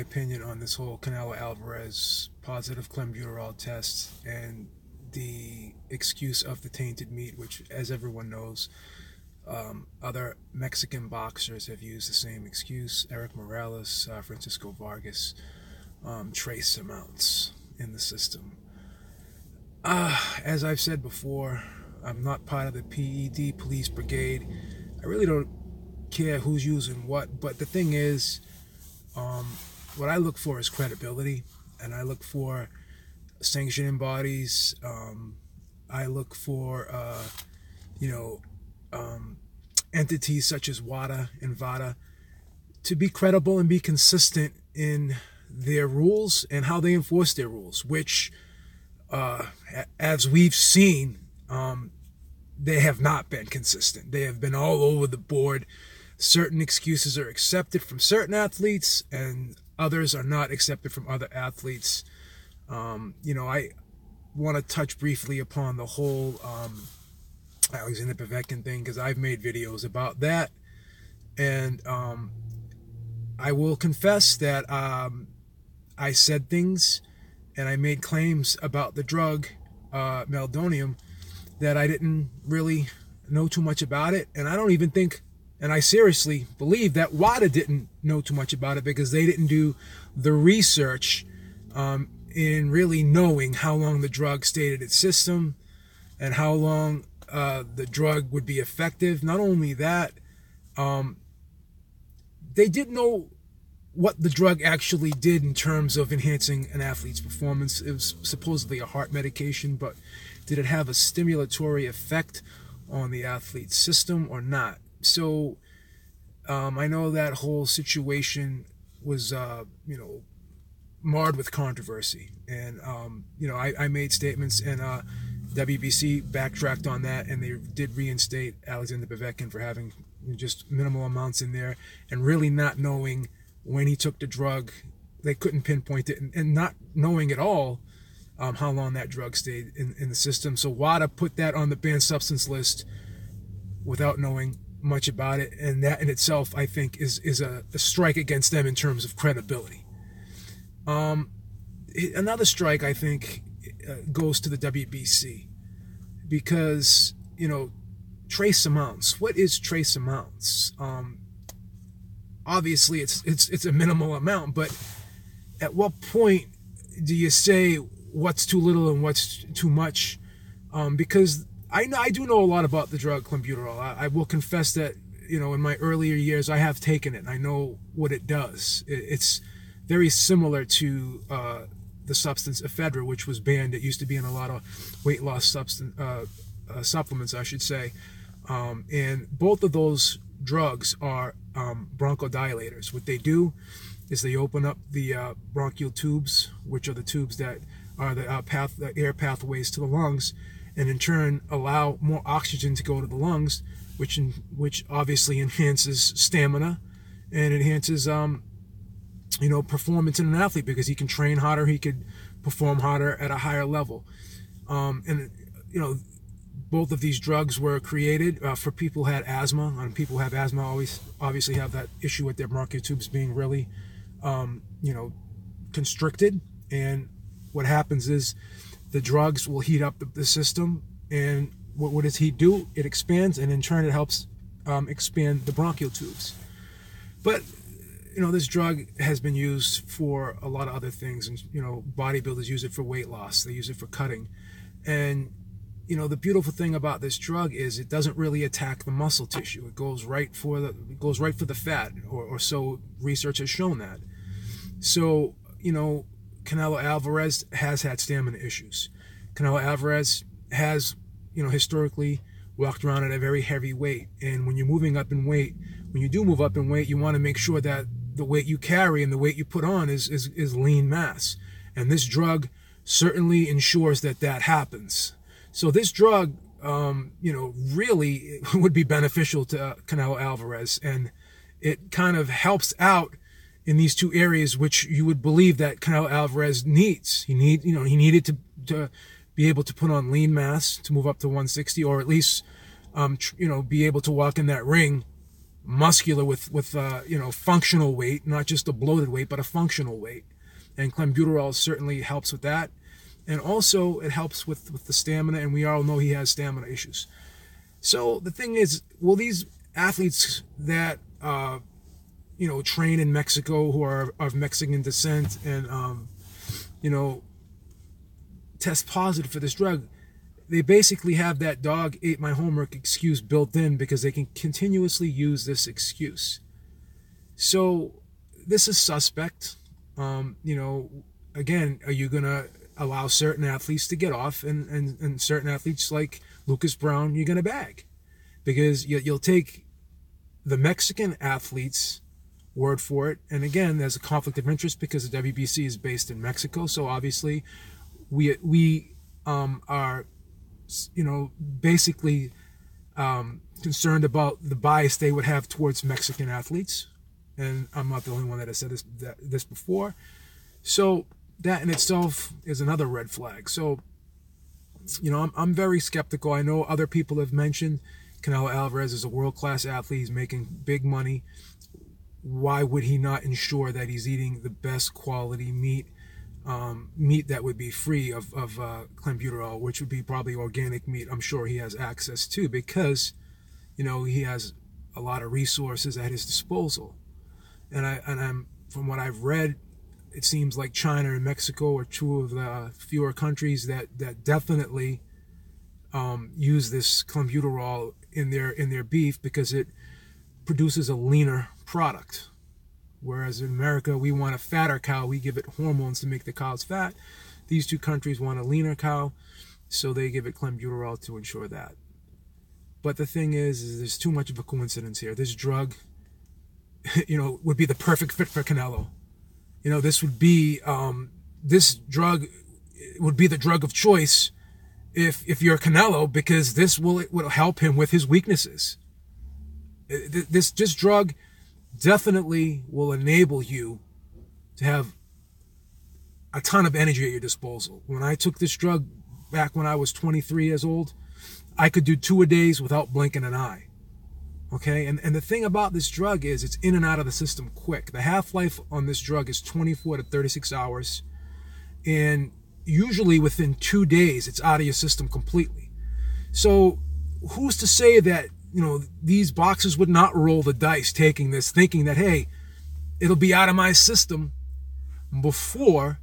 opinion on this whole Canelo Alvarez positive Clenbuterol test and the excuse of the tainted meat, which, as everyone knows, other Mexican boxers have used the same excuse. Eric Morales, Francisco Vargas, trace amounts in the system. As I've said before, I'm not part of the PED, Police Brigade. I really don't care who's using what, but the thing is, what I look for is credibility, and I look for sanctioning bodies. I look for, entities such as WADA and VADA to be credible and be consistent in their rules and how they enforce their rules, which, as we've seen, they have not been consistent. They have been all over the board. Certain excuses are accepted from certain athletes and others are not accepted from other athletes. I want to touch briefly upon the whole Alexander Povetkin thing, because I've made videos about that, and I will confess that I said things and I made claims about the drug Meldonium that I didn't really know too much about it, and I don't even think, and I seriously believe that WADA didn't know too much about it because they didn't do the research in really knowing how long the drug stayed in its system and how long the drug would be effective. Not only that, they didn't know what the drug actually did in terms of enhancing an athlete's performance. It was supposedly a heart medication, but did it have a stimulatory effect on the athlete's system or not? So I know that whole situation was, marred with controversy. And, I made statements, and WBC backtracked on that, and they did reinstate Alexander Povetkin for having just minimal amounts in there and really not knowing when he took the drug. They couldn't pinpoint it, and not knowing at all how long that drug stayed in the system. So WADA put that on the banned substance list without knowing much about it, and that in itself, I think, is a strike against them in terms of credibility. Another strike, I think, goes to the WBC, because, trace amounts. What is trace amounts? Obviously, it's a minimal amount, but at what point do you say what's too little and what's too much? Because I do know a lot about the drug Clenbuterol. I will confess that, in my earlier years, I have taken it, and I know what it does. It's very similar to the substance ephedra, which was banned. It used to be in a lot of weight loss supplements, I should say. And both of those drugs are bronchodilators. What they do is they open up the bronchial tubes, which are the tubes that are the air pathways to the lungs, and in turn allow more oxygen to go to the lungs, which obviously enhances stamina and enhances performance in an athlete, because he can train harder, he could perform harder at a higher level. Both of these drugs were created for people who had asthma, and people who have asthma obviously have that issue with their bronchial tubes being really constricted. And what happens is the drugs will heat up the system, and what does heat do? It expands, and in turn it helps expand the bronchial tubes. But this drug has been used for a lot of other things, and bodybuilders use it for weight loss, they use it for cutting. And the beautiful thing about this drug is it doesn't really attack the muscle tissue. It goes right for the fat, or so research has shown that. So Canelo Alvarez has had stamina issues. Canelo Alvarez has historically walked around at a very heavy weight, and when you're moving up in weight, when you do move up in weight, you want to make sure that the weight you carry and the weight you put on is lean mass, and this drug certainly ensures that happens. So this drug, really would be beneficial to Canelo Alvarez, and it kind of helps out in these two areas which you would believe that Canelo Alvarez needs. He needed to be able to put on lean mass to move up to 160, or at least, be able to walk in that ring muscular with you know, functional weight, not just a bloated weight, but a functional weight. And Clenbuterol certainly helps with that. And also it helps with the stamina, and we all know he has stamina issues. So the thing is, will these athletes that you know, train in Mexico, who are of Mexican descent, and you know, test positive for this drug, they basically have that dog ate my homework excuse built in, because they can continuously use this excuse. So this is suspect. You know, again, are you gonna allow certain athletes to get off, and certain athletes like Lucas Brown you're gonna bag? Because you'll take the Mexican athletes' word for it, and again, there's a conflict of interest because the WBC is based in Mexico, so obviously we are, you know, basically concerned about the bias they would have towards Mexican athletes, and I'm not the only one that has said this before. So that in itself is another red flag. So, you know, I'm very skeptical. I know other people have mentioned Canelo Alvarez is a world-class athlete. He's making big money. Why would he not ensure that he's eating the best quality meat, meat that would be free of Clenbuterol, which would be probably organic meat? I'm sure he has access to, because, you know, he has a lot of resources at his disposal. And I'm from what I've read, it seems like China and Mexico are two of the fewer countries that definitely use this Clenbuterol in their beef, because it produces a leaner product. Whereas in America, we want a fatter cow, we give it hormones to make the cows fat. These two countries want a leaner cow, so they give it Clenbuterol to ensure that. But the thing is there's too much of a coincidence here. This drug, you know, would be the perfect fit for Canelo. You know, this would be this drug would be the drug of choice if you're Canelo, because this will help him with his weaknesses. This drug definitely will enable you to have a ton of energy at your disposal. When I took this drug back when I was 23 years old, I could do 2 a days without blinking an eye. Okay, and the thing about this drug is it's in and out of the system quick. The half-life on this drug is 24 to 36 hours. And usually within 2 days, it's out of your system completely. So who's to say that, you know, these boxers would not roll the dice taking this, thinking that, hey, it'll be out of my system before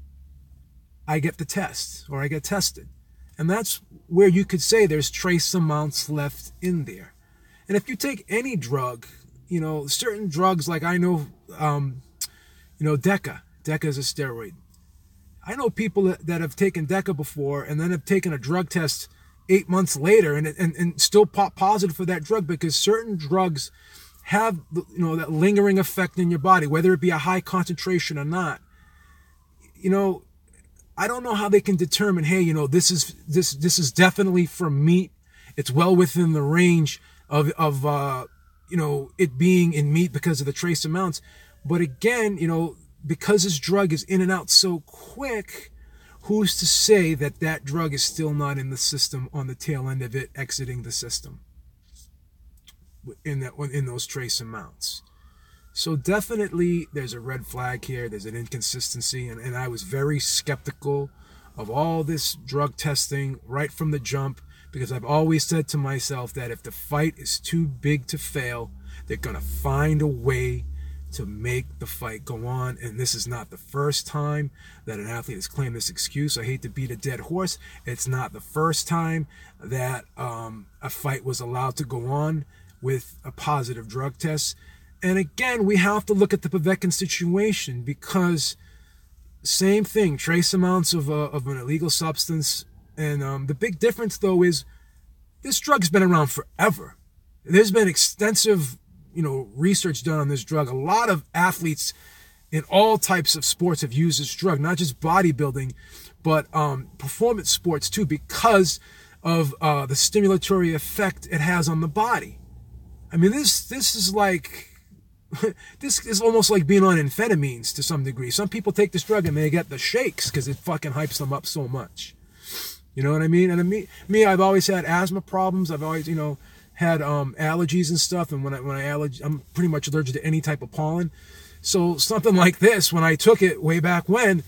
I get the test or I get tested. And that's where you could say there's trace amounts left in there. And if you take any drug, you know, certain drugs, like I know, you know, Deca is a steroid. I know people that have taken Deca before and then have taken a drug test 8 months later and still pop positive for that drug, because certain drugs have, you know, that lingering effect in your body, whether it be a high concentration or not. You know, I don't know how they can determine, hey, you know, this is definitely from meat. It's well within the range of you know, it being in meat because of the trace amounts. But again, you know, because this drug is in and out so quick, who's to say that that drug is still not in the system on the tail end of it exiting the system in those trace amounts? So definitely there's a red flag here. There's an inconsistency, and I was very skeptical of all this drug testing right from the jump, because I've always said to myself that if the fight is too big to fail, they're going to find a way to make the fight go on. And this is not the first time that an athlete has claimed this excuse. I hate to beat a dead horse. It's not the first time that a fight was allowed to go on with a positive drug test. And again, we have to look at the Povetkin situation, because same thing, trace amounts of an illegal substance. And the big difference, though, is this drug's been around forever. There's been extensive, you know, research done on this drug. A lot of athletes in all types of sports have used this drug, not just bodybuilding, but performance sports too, because of the stimulatory effect it has on the body. I mean, this is like, this is almost like being on amphetamines to some degree. Some people take this drug and they get the shakes because it fucking hypes them up so much. You know what I mean? And me, I've always had asthma problems. I've always, you know, had allergies and stuff, and I'm pretty much allergic to any type of pollen. So something like this, when I took it way back when,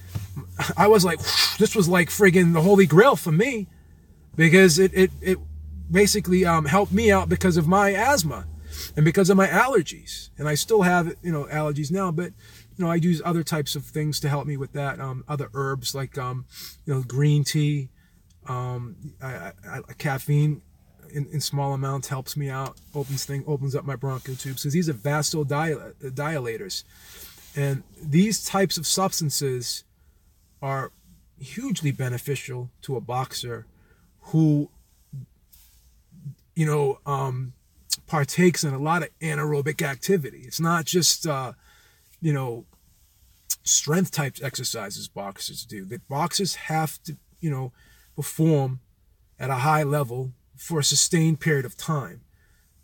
I was like, this was like friggin' the holy grail for me, because it basically helped me out because of my asthma and because of my allergies. And I still have, allergies now, but I use other types of things to help me with that. Other herbs like green tea, caffeine in small amounts helps me out, opens up my bronchial tubes, because these are vasodilators. And these types of substances are hugely beneficial to a boxer who, partakes in a lot of anaerobic activity. It's not just, strength type exercises boxers do. The boxers have to, perform at a high level for a sustained period of time.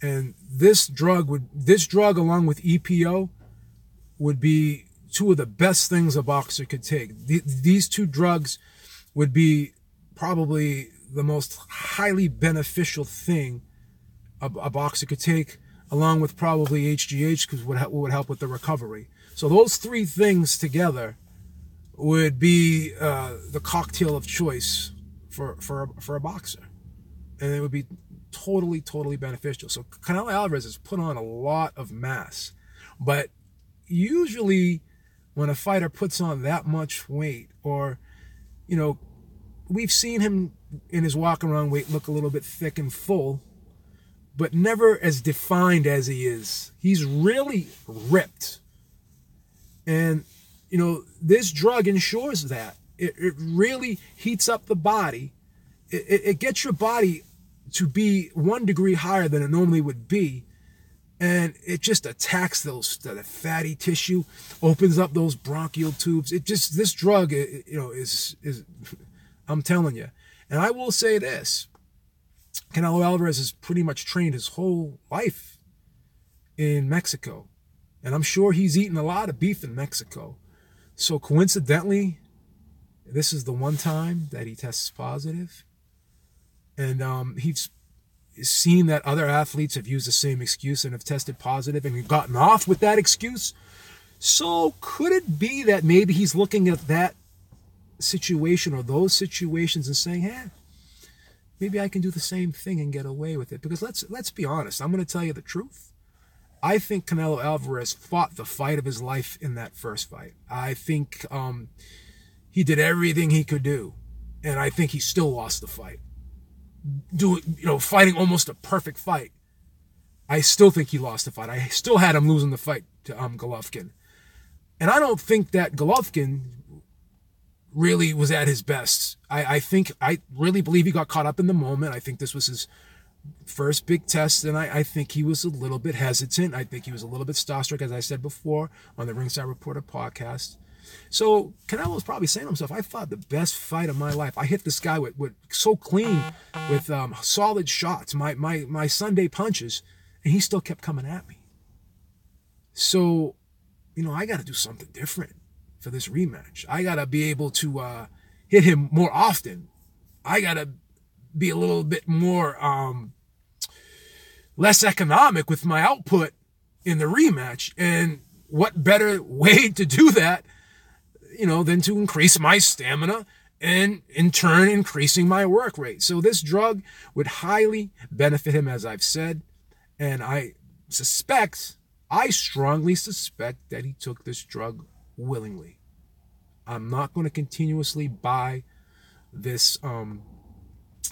And this drug along with EPO would be two of the best things a boxer could take. These two drugs would be probably the most highly beneficial thing a boxer could take, along with probably HGH, because it would help with the recovery. So those three things together would be the cocktail of choice for a boxer. And it would be totally, totally beneficial. So Canelo Alvarez has put on a lot of mass. But usually when a fighter puts on that much weight, or, we've seen him in his walk around weight look a little bit thick and full, but never as defined as he is. He's really ripped. And, this drug ensures that. It really heats up the body. It gets your body to be 1 degree higher than it normally would be. And it just attacks the fatty tissue, opens up those bronchial tubes. This drug, is I'm telling you. And I will say this, Canelo Alvarez has pretty much trained his whole life in Mexico. And I'm sure he's eaten a lot of beef in Mexico. So coincidentally, this is the one time that he tests positive. And he's seen that other athletes have used the same excuse and have tested positive and gotten off with that excuse. So could it be that maybe he's looking at that situation or those situations and saying, hey, maybe I can do the same thing and get away with it? Because let's be honest. I'm going to tell you the truth. I think Canelo Alvarez fought the fight of his life in that first fight. I think he did everything he could do, and I think he still lost the fight. Fighting almost a perfect fight, I still think he lost the fight. I still had him losing the fight to Golovkin. And I don't think that Golovkin really was at his best. I really believe he got caught up in the moment. I think this was his first big test, and I think he was a little bit hesitant. I think he was a little bit starstruck, as I said before on the Ringside Reporter podcast. So Canelo was probably saying to himself, I fought the best fight of my life. I hit this guy with so clean, with solid shots, my Sunday punches, and he still kept coming at me. So, I got to do something different for this rematch. I got to be able to hit him more often. I got to be a little bit more less economic with my output in the rematch. And what better way to do that, than to increase my stamina and in turn increasing my work rate. So this drug would highly benefit him, as I've said. And I strongly suspect that he took this drug willingly. I'm not going to continuously buy this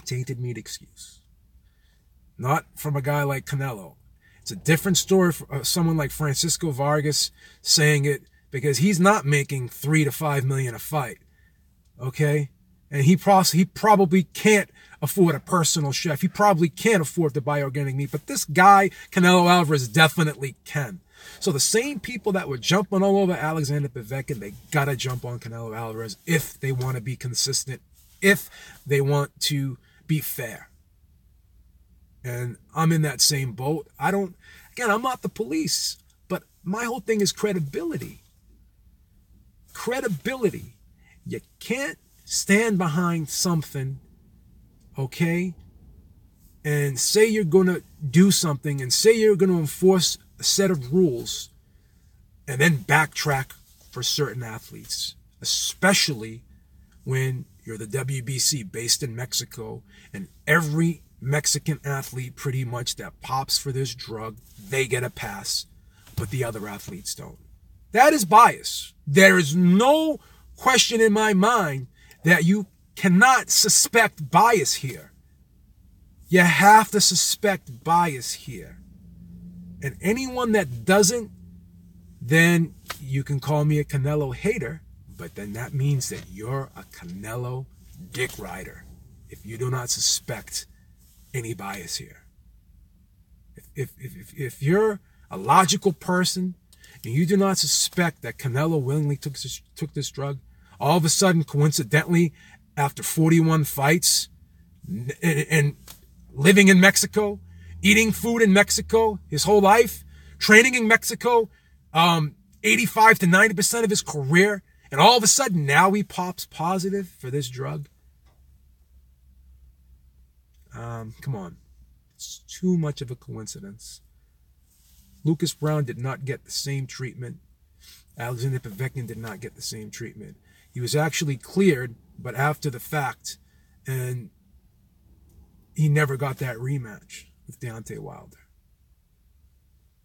tainted meat excuse. Not from a guy like Canelo. It's a different story for someone like Francisco Vargas saying it, because he's not making $3 to $5 million a fight. Okay? And he probably can't afford a personal chef. He probably can't afford to buy organic meat. But this guy, Canelo Alvarez, definitely can. So the same people that were jumping all over Alexander Povetkin, they gotta jump on Canelo Alvarez if they want to be consistent, if they want to be fair. And I'm in that same boat. I'm not the police, but my whole thing is credibility. Credibility. You can't stand behind something, okay, and say you're going to do something and say you're going to enforce a set of rules and then backtrack for certain athletes, especially when you're the WBC based in Mexico and every Mexican athlete pretty much that pops for this drug, they get a pass, but the other athletes don't. That is bias. There is no question in my mind that you cannot suspect bias here. You have to suspect bias here. And anyone that doesn't, then you can call me a Canelo hater, but then that means that you're a Canelo dick rider if you do not suspect any bias here. If you're a logical person and you do not suspect that Canelo willingly took this drug, all of a sudden, coincidentally, after 41 fights and living in Mexico, eating food in Mexico his whole life, training in Mexico 85 to 90% of his career, and all of a sudden now he pops positive for this drug. Come on. It's too much of a coincidence. Lucas Brown did not get the same treatment. Alexander Povetkin did not get the same treatment. He was actually cleared, but after the fact, and he never got that rematch with Deontay Wilder.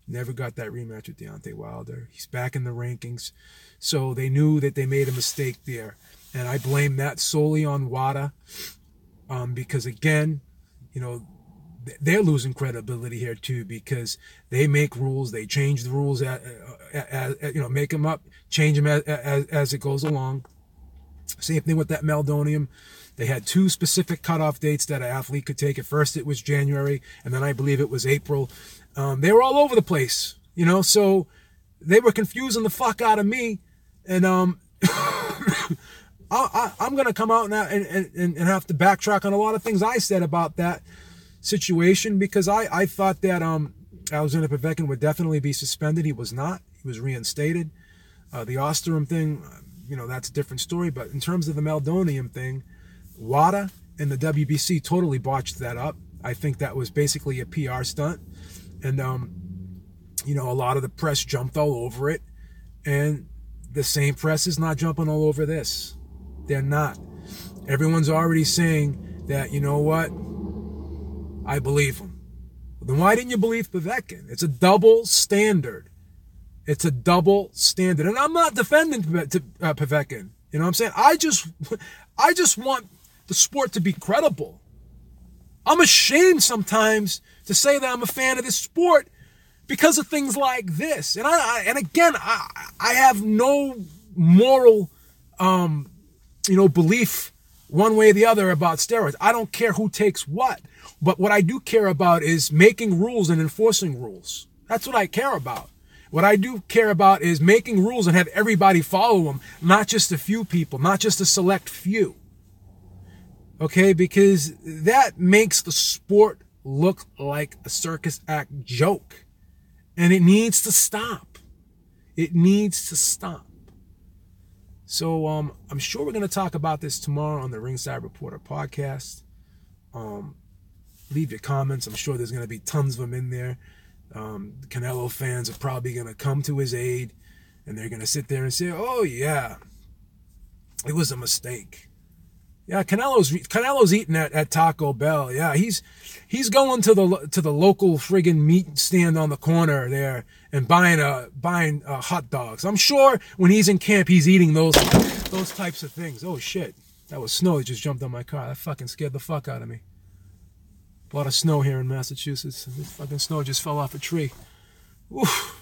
Never got that rematch with Deontay Wilder. He's back in the rankings. So they knew that they made a mistake there. And I blame that solely on WADA. Because again, you know, they're losing credibility here too, because they make rules, they change the rules, make them up, change them as it goes along. Same thing with that Meldonium. They had two specific cutoff dates that an athlete could take. At first it was January, and then I believe it was April. They were all over the place, you know, so they were confusing the fuck out of me. And I'm going to come out and have to backtrack on a lot of things I said about that situation, because I thought that Alexander Povetkin would definitely be suspended. He was not. He was reinstated. The Osterum thing, you know, that's a different story. But in terms of the Meldonium thing, WADA and the WBC totally botched that up. I think that was basically a PR stunt. And, you know, a lot of the press jumped all over it. And the same press is not jumping all over this. They're not. Everyone's already saying that, you know what? I believe him. Well, then why didn't you believe Povetkin? It's a double standard. It's a double standard. And I'm not defending Povetkin. You know what I'm saying? I just want the sport to be credible. I'm ashamed sometimes to say that I'm a fan of this sport because of things like this. And I have no moral, belief one way or the other about steroids. I don't care who takes what. But what I do care about is making rules and enforcing rules. That's what I care about. What I do care about is making rules and have everybody follow them, not just a few people, not just a select few. Okay, because that makes the sport look like a circus act joke. And it needs to stop. It needs to stop. So I'm sure we're going to talk about this tomorrow on the Ringside Reporter podcast. Leave your comments. I'm sure there's going to be tons of them in there. The Canelo fans are probably going to come to his aid, and they're going to sit there and say, oh, yeah, it was a mistake. Yeah, Canelo's eating at Taco Bell. Yeah, he's going to the local friggin' meat stand on the corner there and buying hot dogs. I'm sure when he's in camp, he's eating those types of things. Oh, shit. That was snow that just jumped on my car. That fucking scared the fuck out of me. A lot of snow here in Massachusetts. The fucking snow just fell off a tree. Oof.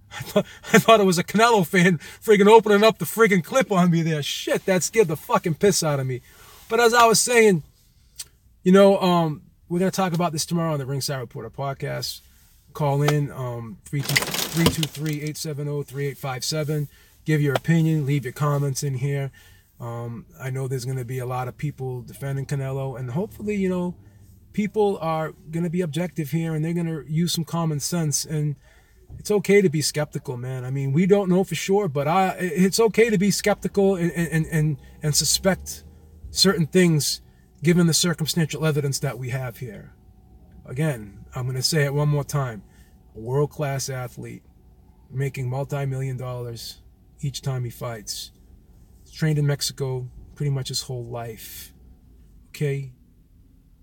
I thought it was a Canelo fan friggin' opening up the friggin' clip on me there. Shit, that scared the fucking piss out of me. But as I was saying, we're going to talk about this tomorrow on the Ringside Reporter podcast. Call in 323-870-3857. Give your opinion. Leave your comments in here. I know there's going to be a lot of people defending Canelo. And hopefully, people are going to be objective here and they're going to use some common sense. And it's okay to be skeptical, man. I mean, we don't know for sure, but it's okay to be skeptical and suspect certain things given the circumstantial evidence that we have here. Again, I'm going to say it one more time. A world-class athlete making multi-million dollars each time he fights. He's trained in Mexico pretty much his whole life. Okay?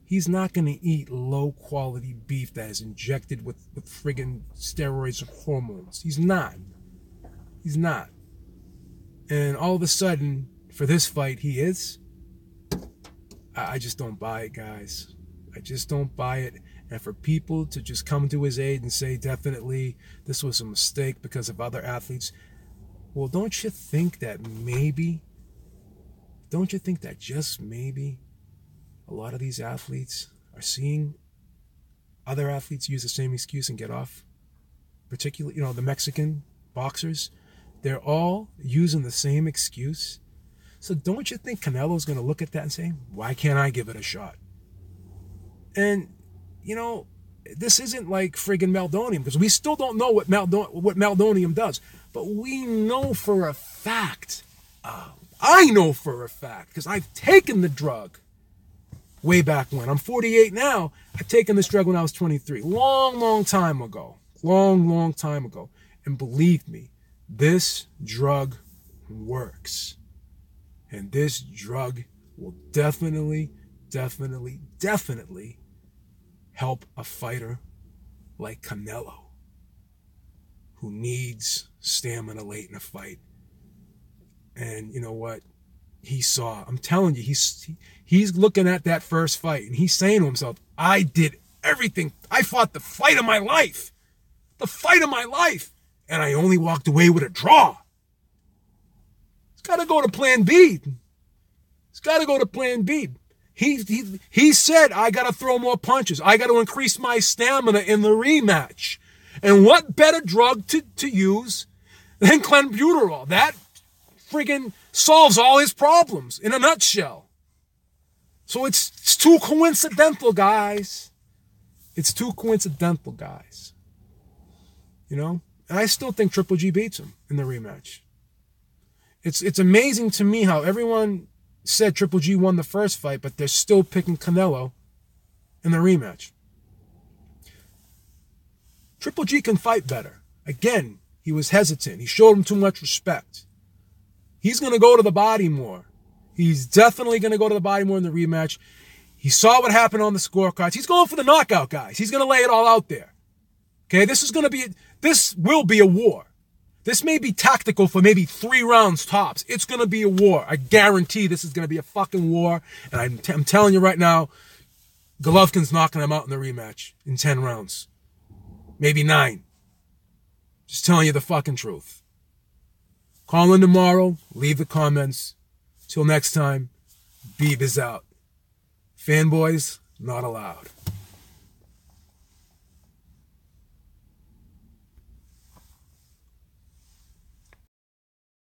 He's not going to eat low-quality beef that is injected with friggin' steroids or hormones. He's not. He's not. And all of a sudden, for this fight, he is. I just don't buy it, guys. I just don't buy it. And for people to just come to his aid and say, definitely, this was a mistake because of other athletes. Well, don't you think that maybe, don't you think that just maybe, a lot of these athletes are seeing other athletes use the same excuse and get off? Particularly, the Mexican boxers. They're all using the same excuse. So don't you think Canelo's going to look at that and say, why can't I give it a shot? And, this isn't like friggin' Meldonium, because we still don't know what Meldonium does. But we know for a fact, I know for a fact, because I've taken the drug way back when. I'm 48 now. I've taken this drug when I was 23. Long time ago. Long time ago. And believe me, this drug works. And this drug will definitely help a fighter like Canelo, who needs stamina late in a fight. And you know what? I'm telling you, he's looking at that first fight and he's saying to himself, I did everything. I fought the fight of my life. The fight of my life. And I only walked away with a draw. He's got to go to plan B. He's got to go to plan B. He said, I got to throw more punches. I got to increase my stamina in the rematch. And what better drug to use than Clenbuterol? That friggin' solves all his problems in a nutshell. So it's too coincidental, guys. It's too coincidental, guys. And I still think Triple G beats him in the rematch. It's amazing to me how everyone said Triple G won the first fight, but they're still picking Canelo in the rematch. Triple G can fight better. Again, he was hesitant. He showed him too much respect. He's going to go to the body more. He's definitely going to go to the body more in the rematch. He saw what happened on the scorecards. He's going for the knockout, guys. He's going to lay it all out there. Okay, this will be a war. This may be tactical for maybe 3 rounds tops. It's going to be a war. I guarantee this is going to be a fucking war. And I'm telling you right now, Golovkin's knocking him out in the rematch in 10 rounds. Maybe 9. Just telling you the fucking truth. Call in tomorrow. Leave the comments. Till next time, Beeb is out. Fanboys, not allowed.